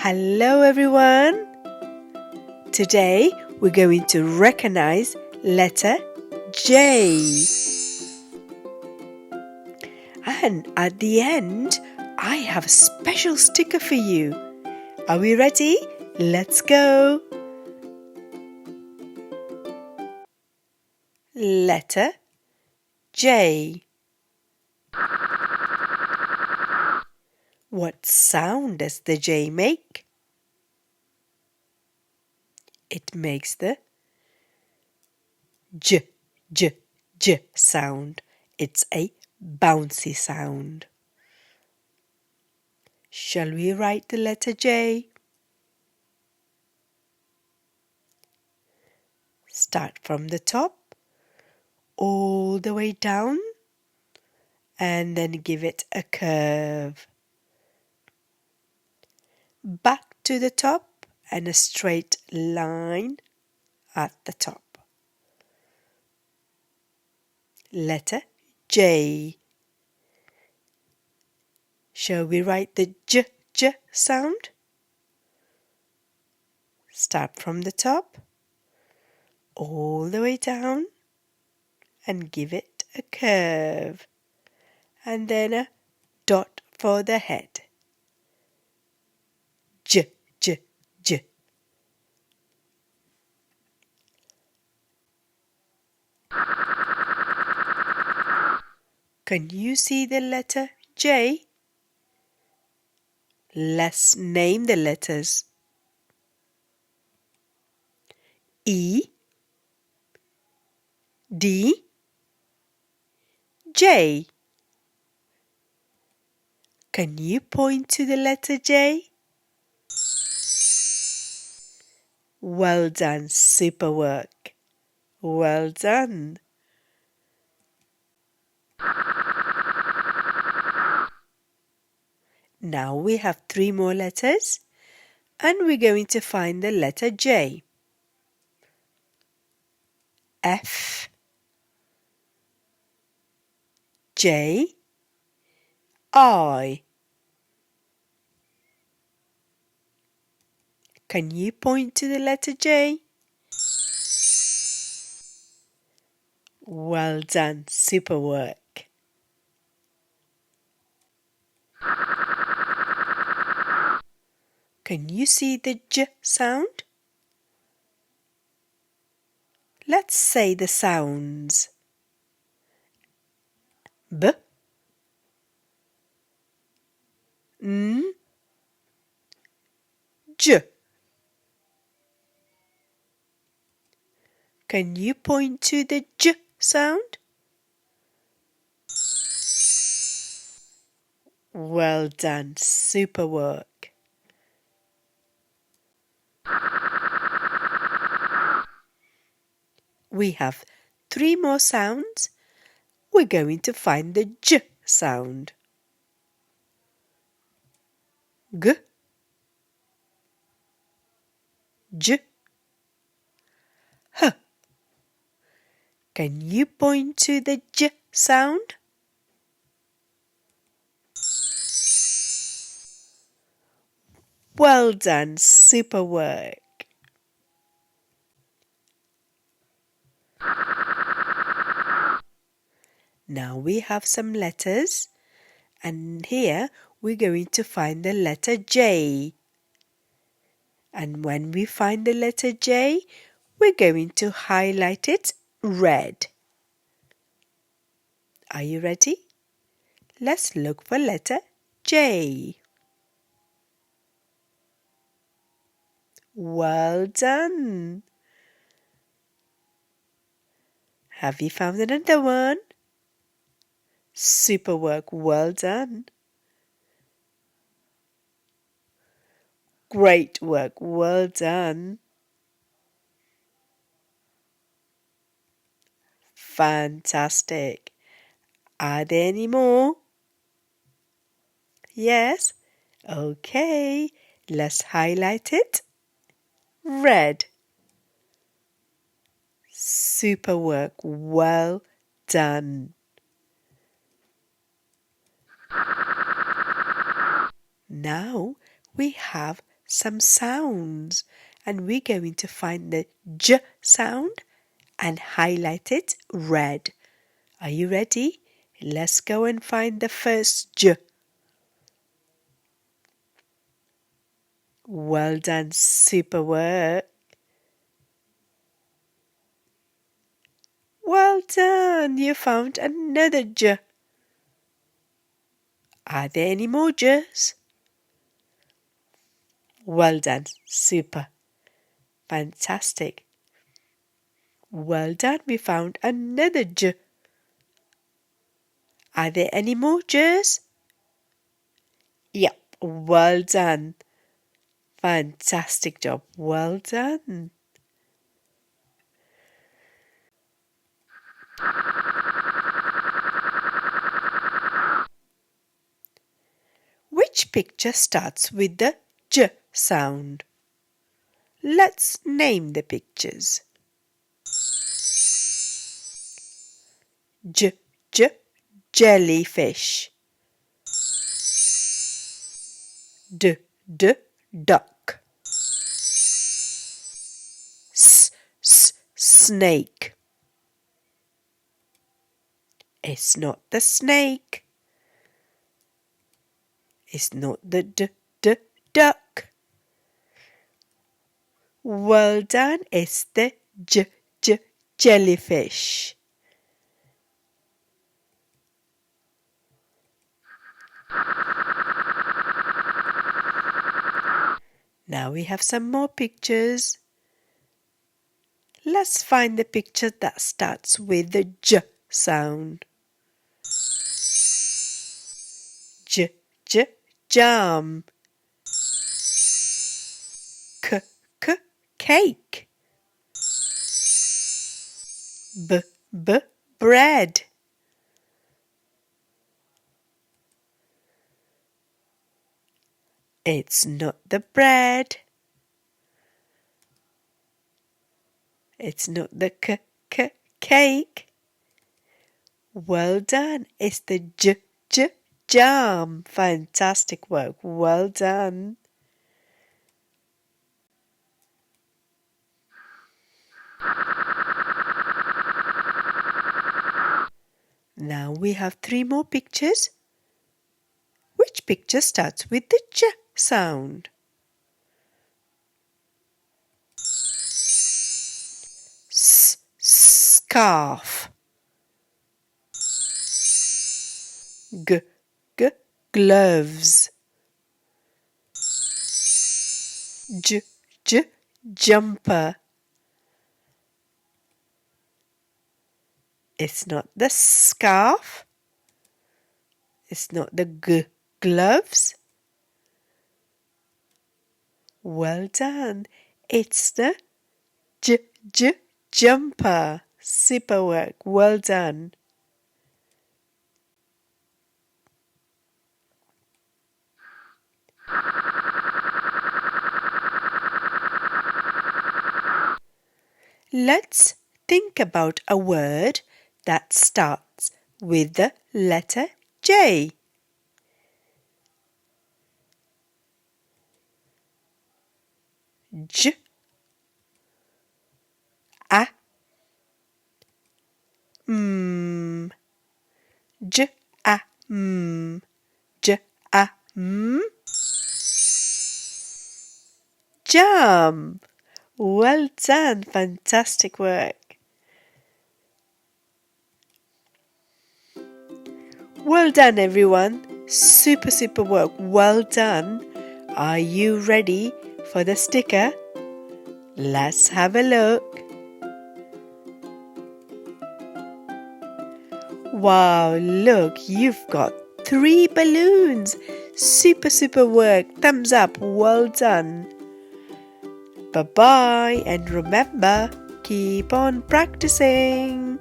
Hello everyone! Today we're going to recognize letter J. And at the end, I have a special sticker for you. Are we ready? Let's go! Letter J. What sound does the J make? It makes the J sound. It's a bouncy sound. Shall we write the letter J? Start from the top, all the way down, and then give it a curve. Back to the top and a straight line at the top. Letter J. Shall we write the J sound? Start from the top, all the way down, and give it a curve. And then a dot for the head. J. Can you see the letter J? Let's name the letters. E, D, J. Can you point to the letter J? Well done, super work. Well done. Now we have 3 more letters and we're going to find the letter J. F, J, I. Can you point to the letter J? Well done, super work. Can you see the J sound? Let's say the sounds. B, N, J. Can you point to the J sound? Well done, super work. We have 3 more sounds. We're going to find the J sound. G, J, H. Can you point to the J sound? Well done, super work. Now we have some letters, and here we're going to find the letter J. And when we find the letter J, we're going to highlight it red. Are you ready? Let's look for letter J. Well done. Have you found another one? Super work, well done. Great work, well done. Fantastic. Are there any more? Yes? Okay, let's highlight it red. Super work, well done. Now we have some sounds, and we're going to find the J sound and highlight it red. Are you ready? Let's go and find the first J. Well done, super work. Well done, you found another J. Are there any more J's? Well done, super. Fantastic. Well done, we found another J. Are there any more J's? Yep, well done. Fantastic job, well done. Which picture starts with the J sound? Let's name the pictures. Jellyfish. Duck. Snake. It's not the snake. It's not the duck. Well done, it's the jellyfish. Now we have some more pictures. Let's find the picture that starts with the J sound. Jam. Cake. Bread. It's not the bread. It's not the cake. Well done. It's the jam. Fantastic work. Well done. Now we have 3 more pictures. Which picture starts with the J sound? Scarf. Gloves. Jumper. It's not the scarf. It's not the gloves. Well done. It's the jumper. Super work. Well done. Let's think about a word that starts with the letter J. Jam. Well done. Fantastic work. Well done, everyone. Super work. Well done. Are you ready for the sticker? Let's have a look. Wow, look, you've got 3 balloons. Super work. Thumbs up. Well done. Bye-bye, and remember, keep on practicing.